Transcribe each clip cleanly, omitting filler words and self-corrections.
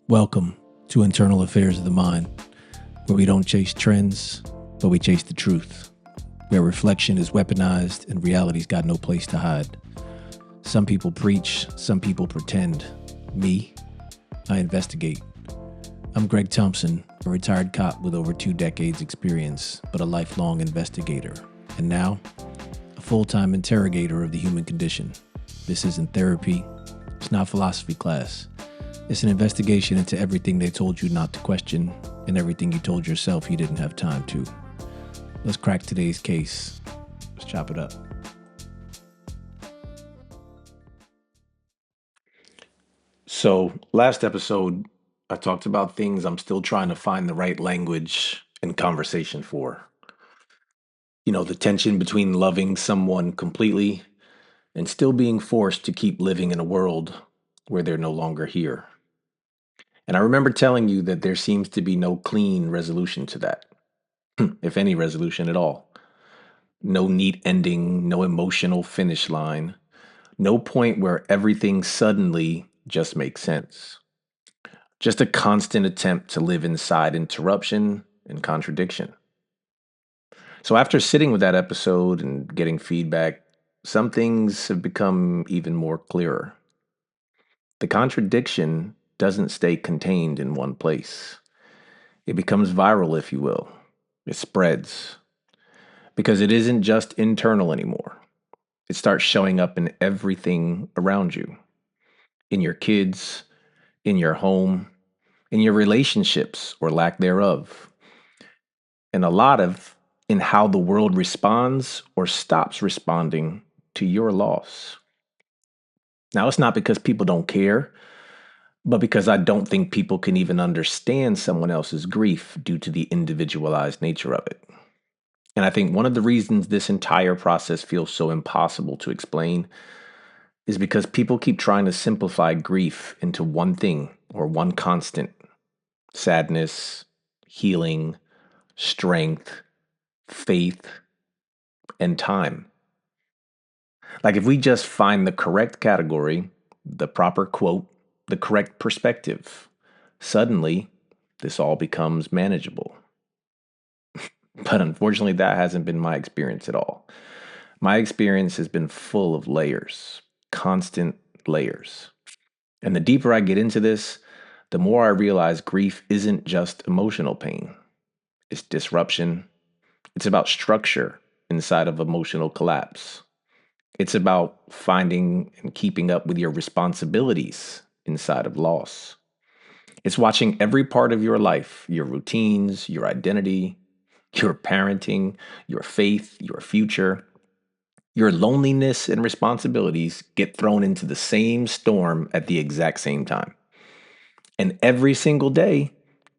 Welcome to Internal Affairs of the Mind, where we don't chase trends, but we chase the truth, where reflection is weaponized and reality's got no place to hide. Some people preach, some people pretend. Me, I investigate. I'm Greg Thompson, a retired cop with over 2 decades experience, but a lifelong investigator. And now, a full-time interrogator of the human condition. This isn't therapy. It's not philosophy class. It's an investigation into everything they told you not to question and everything you told yourself you didn't have time to. Let's crack today's case. Let's chop it up. So, last episode, I talked about things I'm still trying to find the right language and conversation for. The tension between loving someone completely and still being forced to keep living in a world where they're no longer here. And I remember telling you that there seems to be no clean resolution to that, if any resolution at all. No neat ending, no emotional finish line, no point where everything suddenly just makes sense. Just a constant attempt to live inside interruption and contradiction. So after sitting with that episode and getting feedback, some things have become even more clearer. The contradiction doesn't stay contained in one place. It becomes viral, if you will. It spreads. Because it isn't just internal anymore. It starts showing up in everything around you. In your kids, in your home, in your relationships or lack thereof. And a lot of in how the world responds or stops responding to your loss. Now, it's not because people don't care, but because I don't think people can even understand someone else's grief due to the individualized nature of it. And I think one of the reasons this entire process feels so impossible to explain is because people keep trying to simplify grief into one thing or one constant: sadness, healing, strength, faith, and time. Like if we just find the correct category, the proper quote, the correct perspective, suddenly this all becomes manageable. But unfortunately, that hasn't been my experience at all. My experience has been full of layers, constant layers. And the deeper I get into this, the more I realize grief isn't just emotional pain. It's disruption. It's about structure inside of emotional collapse. It's about finding and keeping up with your responsibilities inside of loss. It's watching every part of your life, your routines, your identity, your parenting, your faith, your future, your loneliness and responsibilities get thrown into the same storm at the exact same time. And every single day,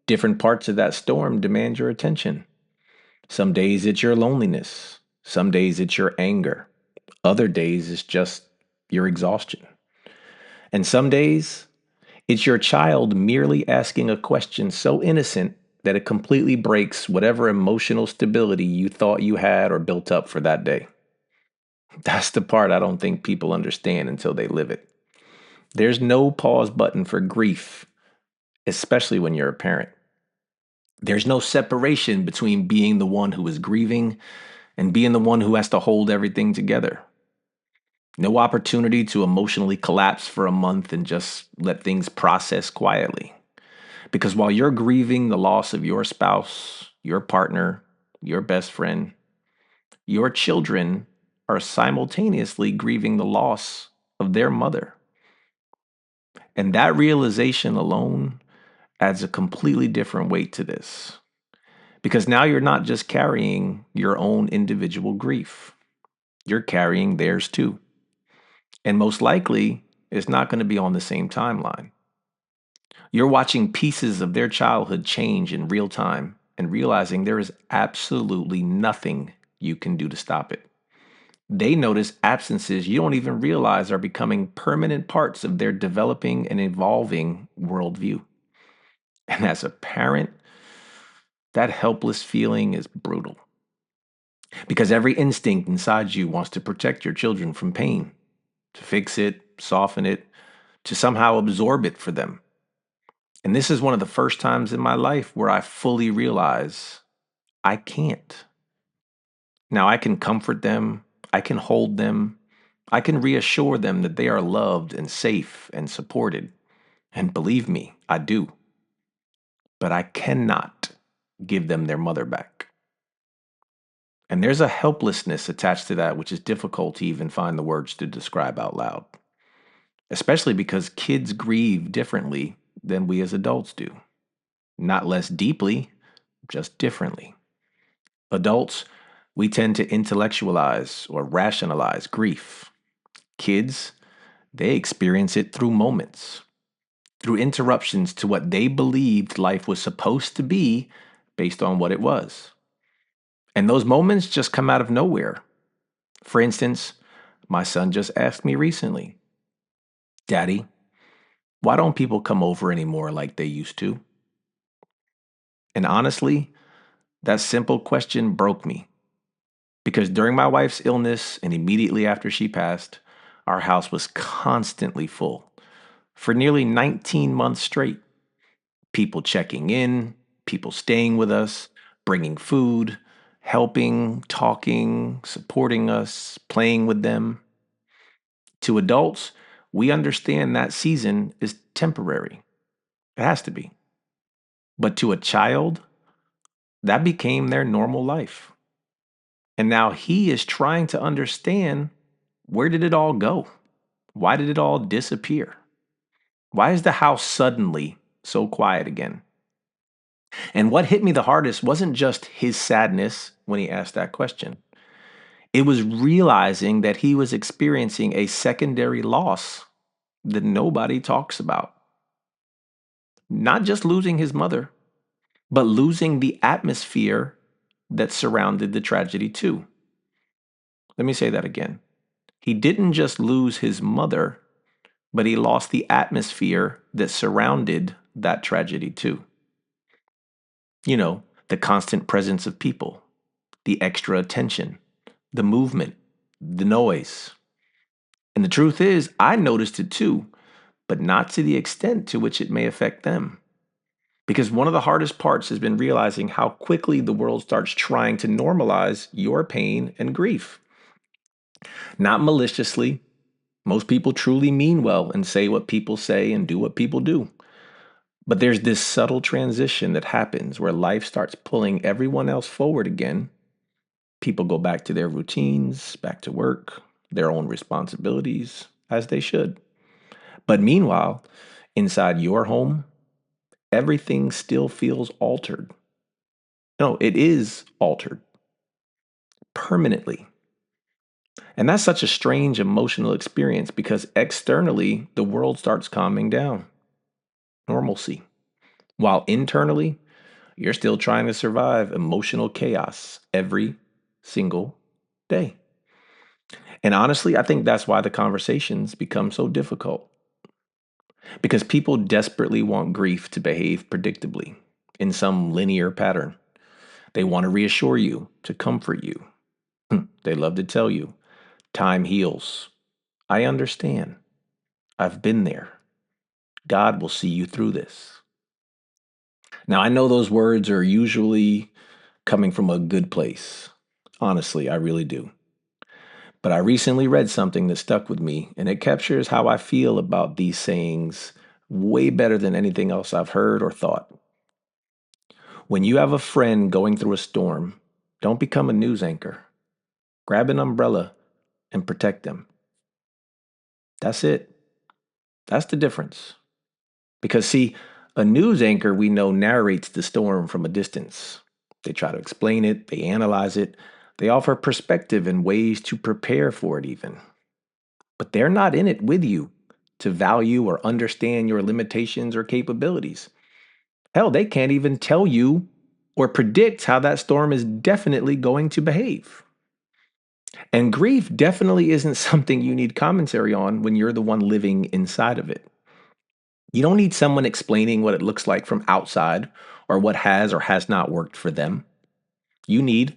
different parts of that storm demand your attention. Some days it's your loneliness. Some days it's your anger. Other days it's just your exhaustion. And some days it's your child merely asking a question so innocent that it completely breaks whatever emotional stability you thought you had or built up for that day. That's the part I don't think people understand until they live it. There's no pause button for grief, especially when you're a parent. There's no separation between being the one who is grieving and being the one who has to hold everything together. No opportunity to emotionally collapse for a month and just let things process quietly. Because while you're grieving the loss of your spouse, your partner, your best friend, your children are simultaneously grieving the loss of their mother. And that realization alone adds a completely different weight to this. Because now you're not just carrying your own individual grief, you're carrying theirs too. And most likely, it's not going to be on the same timeline. You're watching pieces of their childhood change in real time and realizing there is absolutely nothing you can do to stop it. They notice absences you don't even realize are becoming permanent parts of their developing and evolving worldview. And as a parent, that helpless feeling is brutal. Because every instinct inside you wants to protect your children from pain, to fix it, soften it, to somehow absorb it for them. And this is one of the first times in my life where I fully realize I can't. Now, I can comfort them, I can hold them, I can reassure them that they are loved and safe and supported. And believe me, I do. But I cannot give them their mother back. And there's a helplessness attached to that, which is difficult to even find the words to describe out loud, especially because kids grieve differently than we as adults do. Not less deeply, just differently. Adults, we tend to intellectualize or rationalize grief. Kids, they experience it through moments, through interruptions to what they believed life was supposed to be based on what it was. And those moments just come out of nowhere. For instance, my son just asked me recently, Daddy, why don't people come over anymore like they used to? And honestly, that simple question broke me because during my wife's illness and immediately after she passed, our house was constantly full for nearly 19 months straight. People checking in, people staying with us, bringing food, helping, talking, supporting us, playing with them. To adults, we understand that season is temporary. It has to be. But to a child, that became their normal life. And now he is trying to understand, where did it all go? Why did it all disappear? Why is the house suddenly so quiet again? And what hit me the hardest wasn't just his sadness when he asked that question. It was realizing that he was experiencing a secondary loss that nobody talks about. Not just losing his mother, but losing the atmosphere that surrounded the tragedy too. Let me say that again. He didn't just lose his mother, but he lost the atmosphere that surrounded that tragedy too. You know, the constant presence of people, the extra attention, the movement, the noise. And the truth is, I noticed it too, but not to the extent to which it may affect them. Because one of the hardest parts has been realizing how quickly the world starts trying to normalize your pain and grief. Not maliciously. Most people truly mean well and say what people say and do what people do. But there's this subtle transition that happens where life starts pulling everyone else forward again. People go back to their routines, back to work, their own responsibilities, as they should. But meanwhile, inside your home, everything still feels altered. No, it is altered permanently. And that's such a strange emotional experience because externally, the world starts calming down, normalcy, while internally, you're still trying to survive emotional chaos every single day. And honestly, I think that's why the conversations become so difficult because people desperately want grief to behave predictably in some linear pattern. They want to reassure you, to comfort you. They love to tell you, time heals. I understand. I've been there. God will see you through this. Now, I know those words are usually coming from a good place. Honestly, I really do. But I recently read something that stuck with me, and it captures how I feel about these sayings way better than anything else I've heard or thought. When you have a friend going through a storm, don't become a news anchor. Grab an umbrella and protect them. That's it. That's the difference. Because, see, a news anchor we know narrates the storm from a distance. They try to explain it, they analyze it, they offer perspective and ways to prepare for it, even. But they're not in it with you to value or understand your limitations or capabilities. Hell, they can't even tell you or predict how that storm is definitely going to behave. And grief definitely isn't something you need commentary on when you're the one living inside of it. You don't need someone explaining what it looks like from outside or what has or has not worked for them. You need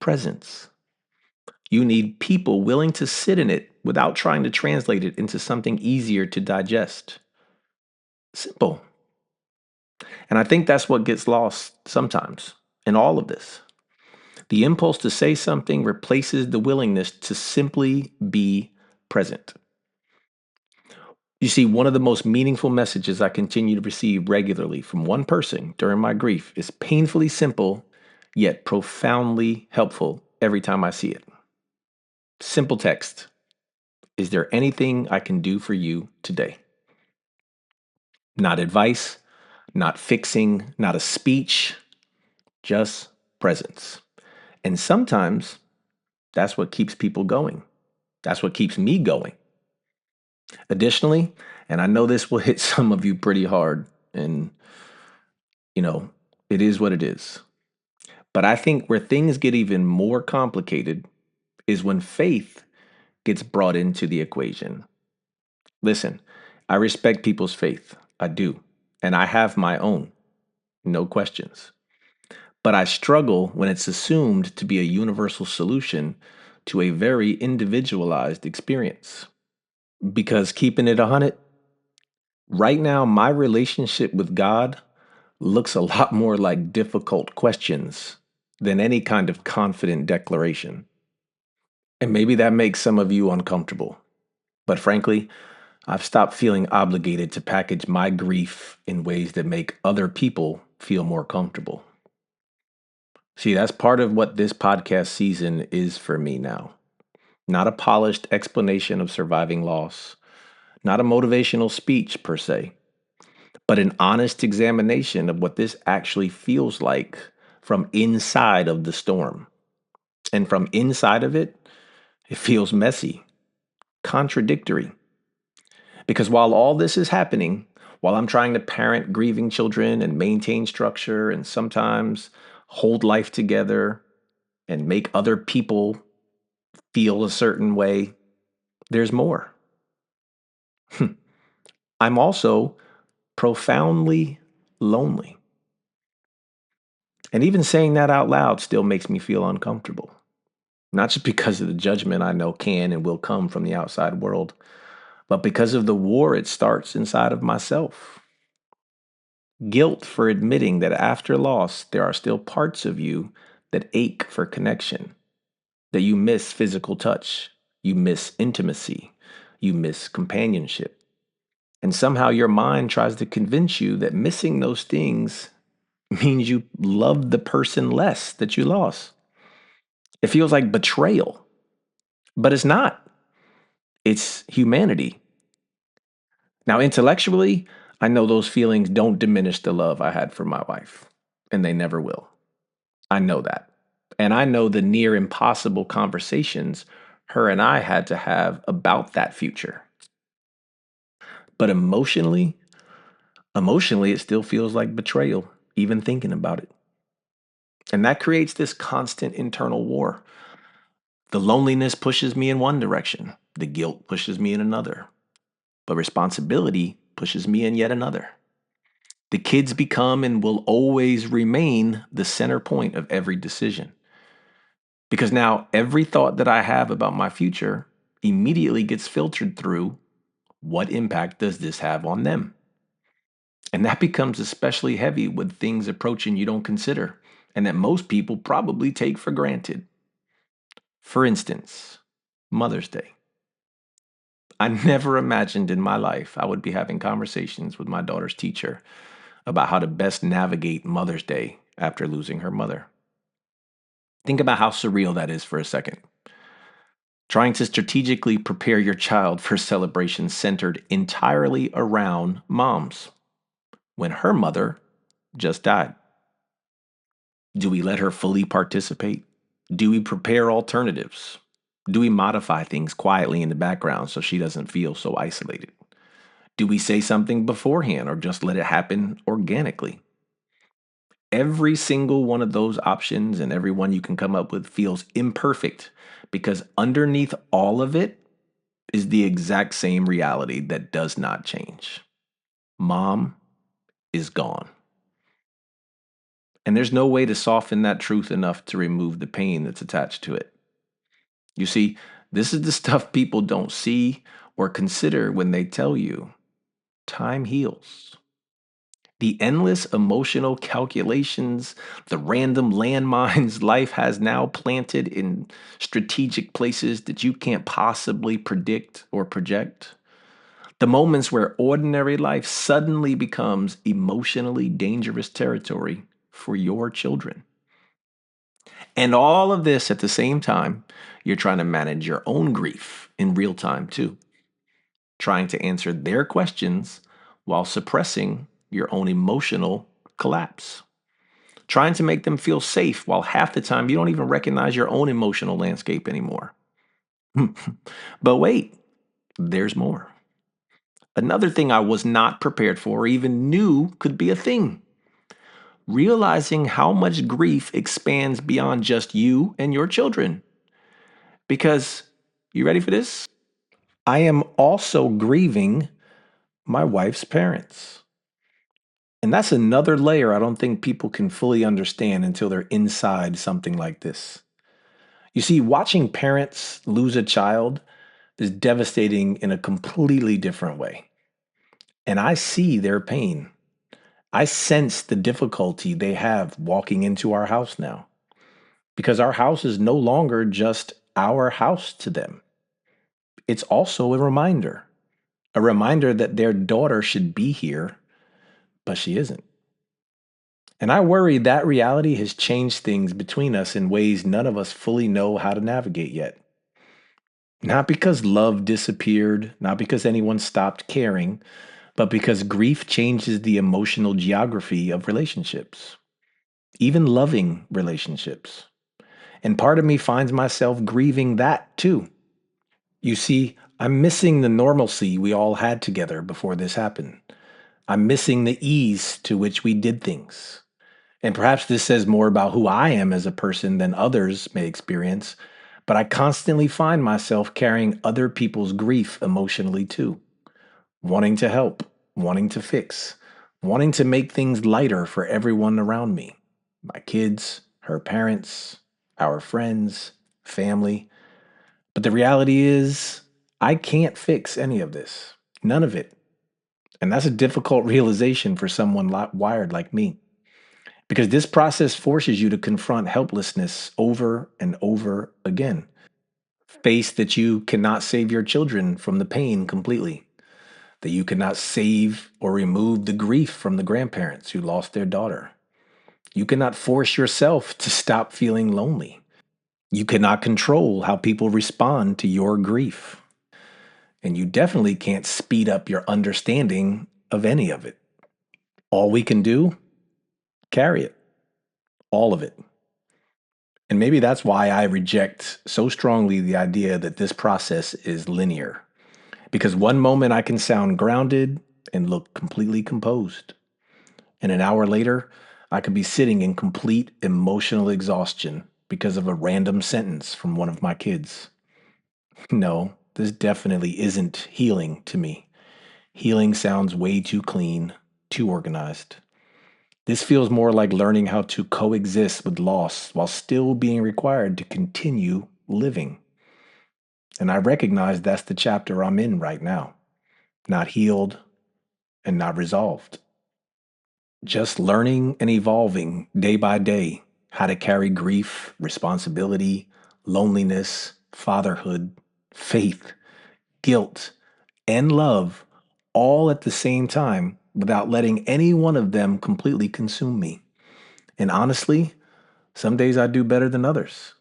presence. You need people willing to sit in it without trying to translate it into something easier to digest. Simple. And I think that's what gets lost sometimes in all of this. The impulse to say something replaces the willingness to simply be present. You see, one of the most meaningful messages I continue to receive regularly from one person during my grief is painfully simple, yet profoundly helpful every time I see it. Simple text. Is there anything I can do for you today? Not advice, not fixing, not a speech, just presence. And sometimes that's what keeps people going. That's what keeps me going. Additionally, and I know this will hit some of you pretty hard, and you know, it is what it is. But I think where things get even more complicated is when faith gets brought into the equation. Listen, I respect people's faith. I do. And I have my own, no questions. But I struggle when it's assumed to be a universal solution to a very individualized experience. Because keeping it 100, right now, my relationship with God looks a lot more like difficult questions than any kind of confident declaration. And maybe that makes some of you uncomfortable. But frankly, I've stopped feeling obligated to package my grief in ways that make other people feel more comfortable. See, that's part of what this podcast season is for me now. Not a polished explanation of surviving loss, not a motivational speech per se, but an honest examination of what this actually feels like from inside of the storm. And from inside of it, it feels messy, contradictory. Because while all this is happening, while I'm trying to parent grieving children and maintain structure and sometimes hold life together and make other people feel a certain way, there's more. I'm also profoundly lonely. And even saying that out loud still makes me feel uncomfortable. Not just because of the judgment I know can and will come from the outside world, but because of the war it starts inside of myself. Guilt for admitting that after loss, there are still parts of you that ache for connection, that you miss physical touch, you miss intimacy, you miss companionship. And somehow your mind tries to convince you that missing those things means you love the person less that you lost. It feels like betrayal, but it's not. It's humanity. Now, intellectually, I know those feelings don't diminish the love I had for my wife, and they never will. I know that. And I know the near impossible conversations her and I had to have about that future. But emotionally, it still feels like betrayal, even thinking about it. And that creates this constant internal war. The loneliness pushes me in one direction, the guilt pushes me in another, but responsibility pushes me in yet another. The kids become and will always remain the center point of every decision. Because now every thought that I have about my future immediately gets filtered through what impact does this have on them? And that becomes especially heavy with things approaching you don't consider and that most people probably take for granted. For instance, Mother's Day. I never imagined in my life I would be having conversations with my daughter's teacher about how to best navigate Mother's Day after losing her mother. Think about how surreal that is for a second. Trying to strategically prepare your child for celebrations centered entirely around moms when her mother just died. Do we let her fully participate? Do we prepare alternatives? Do we modify things quietly in the background so she doesn't feel so isolated? Do we say something beforehand or just let it happen organically? Every single one of those options and every one you can come up with feels imperfect because underneath all of it is the exact same reality that does not change. Mom is gone. And there's no way to soften that truth enough to remove the pain that's attached to it. You see, this is the stuff people don't see or consider when they tell you time heals. The endless emotional calculations, the random landmines life has now planted in strategic places that you can't possibly predict or project. The moments where ordinary life suddenly becomes emotionally dangerous territory for your children. And all of this at the same time, you're trying to manage your own grief in real time too, trying to answer their questions while suppressing your own emotional collapse, trying to make them feel safe while half the time you don't even recognize your own emotional landscape anymore. But wait, there's more. Another thing I was not prepared for or even knew could be a thing. Realizing how much grief expands beyond just you and your children. Because, you ready for this? I am also grieving my wife's parents. And that's another layer I don't think people can fully understand until they're inside something like this. You see, watching parents lose a child is devastating in a completely different way. And I see their pain. I sense the difficulty they have walking into our house now because our house is no longer just our house to them. It's also a reminder that their daughter should be here, but she isn't. And I worry that reality has changed things between us in ways none of us fully know how to navigate yet. Not because love disappeared, not because anyone stopped caring, but because grief changes the emotional geography of relationships, even loving relationships. And part of me finds myself grieving that too. You see, I'm missing the normalcy we all had together before this happened. I'm missing the ease to which we did things. And perhaps this says more about who I am as a person than others may experience, but I constantly find myself carrying other people's grief emotionally too, wanting to help, wanting to fix, wanting to make things lighter for everyone around me, my kids, her parents, our friends, family. But the reality is, I can't fix any of this, none of it. And that's a difficult realization for someone wired like me. Because this process forces you to confront helplessness over and over again. Face that you cannot save your children from the pain completely, that you cannot save or remove the grief from the grandparents who lost their daughter. You cannot force yourself to stop feeling lonely. You cannot control how people respond to your grief. And you definitely can't speed up your understanding of any of it. All we can do, carry it, all of it. And maybe that's why I reject so strongly the idea that this process is linear. Because one moment I can sound grounded and look completely composed. And an hour later, I could be sitting in complete emotional exhaustion because of a random sentence from one of my kids. No, this definitely isn't healing to me. Healing sounds way too clean, too organized. This feels more like learning how to coexist with loss while still being required to continue living. And I recognize that's the chapter I'm in right now. Not healed and not resolved. Just learning and evolving day by day how to carry grief, responsibility, loneliness, fatherhood, faith, guilt, and love all at the same time without letting any one of them completely consume me. And honestly, some days I do better than others.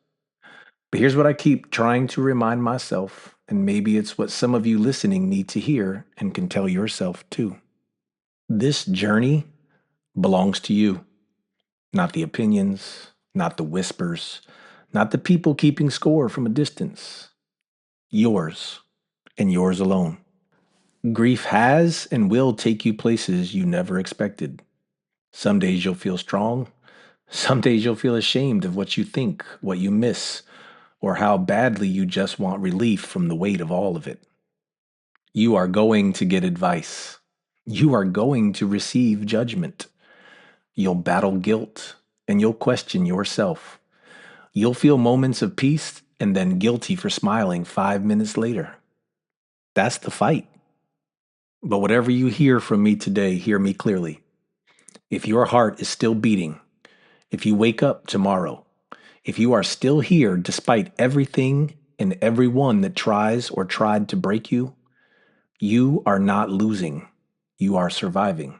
But here's what I keep trying to remind myself, and maybe it's what some of you listening need to hear and can tell yourself too. This journey belongs to you, not the opinions, not the whispers, not the people keeping score from a distance. Yours, and yours alone. Grief has and will take you places you never expected. Some days you'll feel strong. Some days you'll feel ashamed of what you think, what you miss, or how badly you just want relief from the weight of all of it. You are going to get advice. You are going to receive judgment. You'll battle guilt and you'll question yourself. You'll feel moments of peace and then guilty for smiling 5 minutes later. That's the fight. But whatever you hear from me today, hear me clearly. If your heart is still beating, if you wake up tomorrow, if you are still here despite everything and everyone that tries or tried to break you, you are not losing. You are surviving.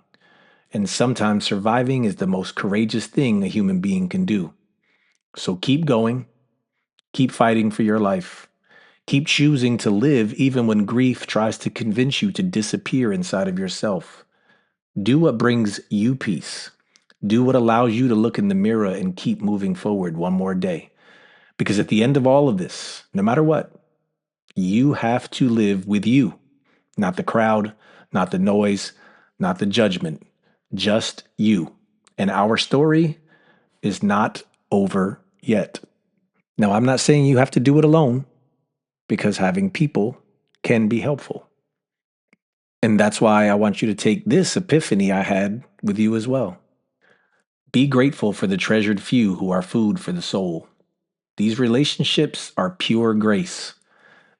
And sometimes surviving is the most courageous thing a human being can do. So keep going, keep fighting for your life, keep choosing to live even when grief tries to convince you to disappear inside of yourself. Do what brings you peace. Do what allows you to look in the mirror and keep moving forward one more day. Because at the end of all of this, no matter what, you have to live with you, not the crowd, not the noise, not the judgment, just you. And our story is not over yet. Now, I'm not saying you have to do it alone because having people can be helpful. And that's why I want you to take this epiphany I had with you as well. Be grateful for the treasured few who are food for the soul. These relationships are pure grace.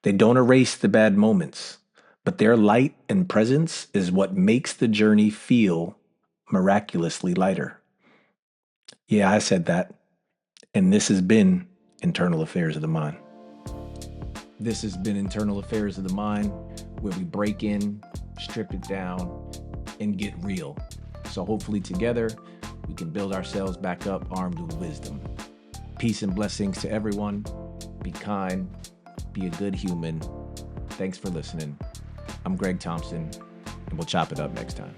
They don't erase the bad moments, but their light and presence is what makes the journey feel miraculously lighter. Yeah, I said that. And this has been Internal Affairs of the Mind. This has been Internal Affairs of the Mind, where we break in, strip it down, and get real. So hopefully together, we can build ourselves back up armed with wisdom. Peace and blessings to everyone. Be kind. Be a good human. Thanks for listening. I'm Greg Thompson, and we'll chop it up next time.